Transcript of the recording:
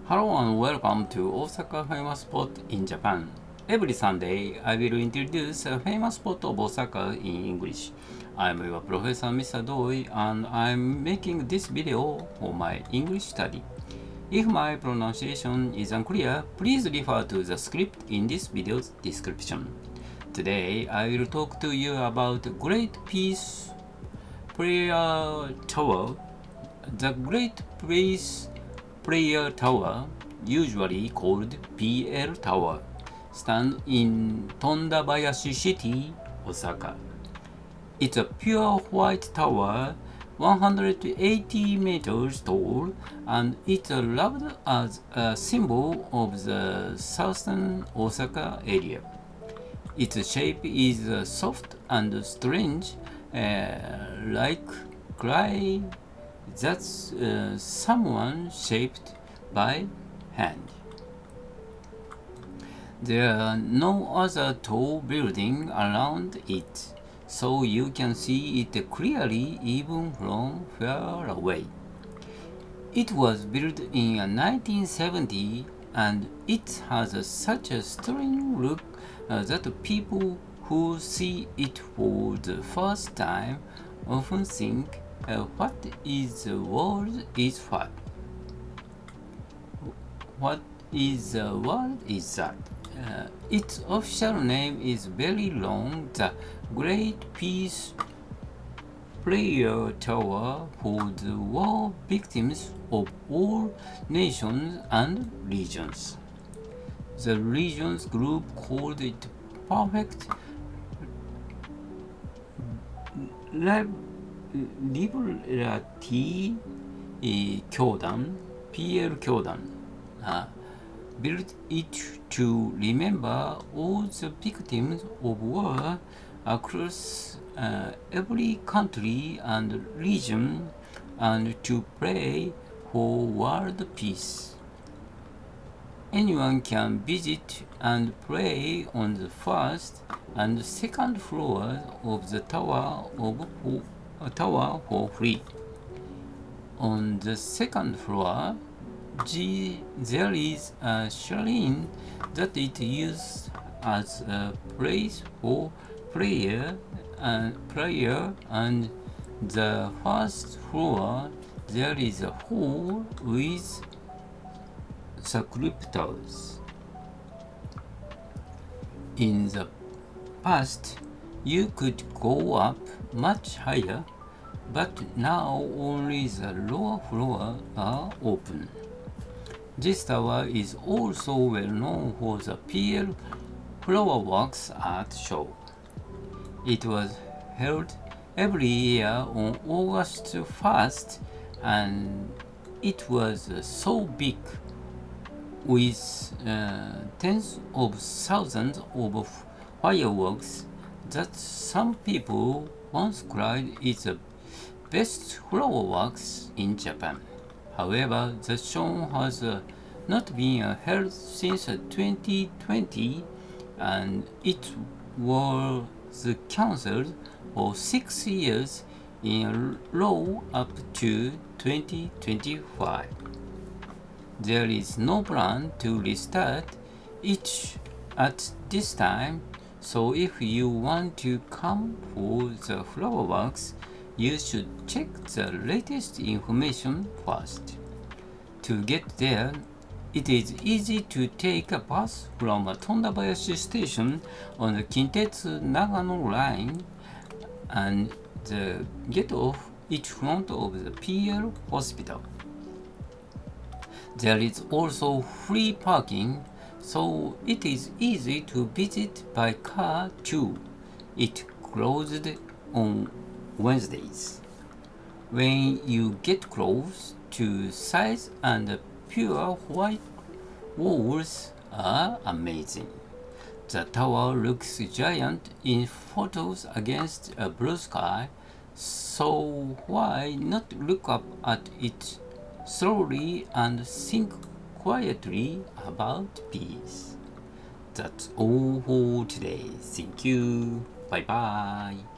Hello and welcome to Osaka famous spot in Japan. Every Sunday, I will introduce a famous spot of Osaka in English. I'm your professor Mr. Doi and I'm making this video for my English study. If my pronunciation is unclear, please refer to the script in this video's description. Today, I will talk to you about Great Peace Prayer Tower. The Great Peace Prayer Tower, usually called PL Tower, stands in Tondabayashi City, Osaka. It's a pure white tower, 180 meters tall, and it's loved as a symbol of the southern Osaka area. Its shape is soft and strange, like clay that's someone shaped by hand. There are no other tall building around it, so you can see it clearly even from far away. It was built in 1970 and it has such a strange look that people who see it for the first time often think, what is the world is what? What is the world is that? Its official name is very long, the Great Peace Prayer Tower for the war victims of all nations and regions. The regions group called it Perfect Liberty 教団 PL 教団 built it to remember all the victims of war across every country and region and to pray for world peace. Anyone can visit and pray on the first and second floors of the tower for free. On the second floor, there is a shrine that it used as a place for prayer, and the first floor there is a hall with sculptures. In the past, you could go up much higher, but now only the lower floors are open. This tower is also well known for the PL Flowerworks Art Show. It was held every year on August 1st and it was so big with tens of thousands of fireworks that some people once cried it's the best flowerworks in Japan. However, the show has not been held since 2020 and it was cancelled for 6 years in a row up to 2025. There is no plan to restart it at this time, so if you want to come for the flowerworks, you should check the latest information first. To get there, it is easy to take a bus from Tondabayashi station on the Kintetsu Nagano line and get off each front of the PL hospital. There is also free parking, so it is easy to visit by car too. It closed on Wednesdays. When you get close to size and pure white walls are amazing. The tower looks giant in photos against a blue sky, so why not look up at it slowly and think quietly about peace. That's all for today. Thank you. Bye bye.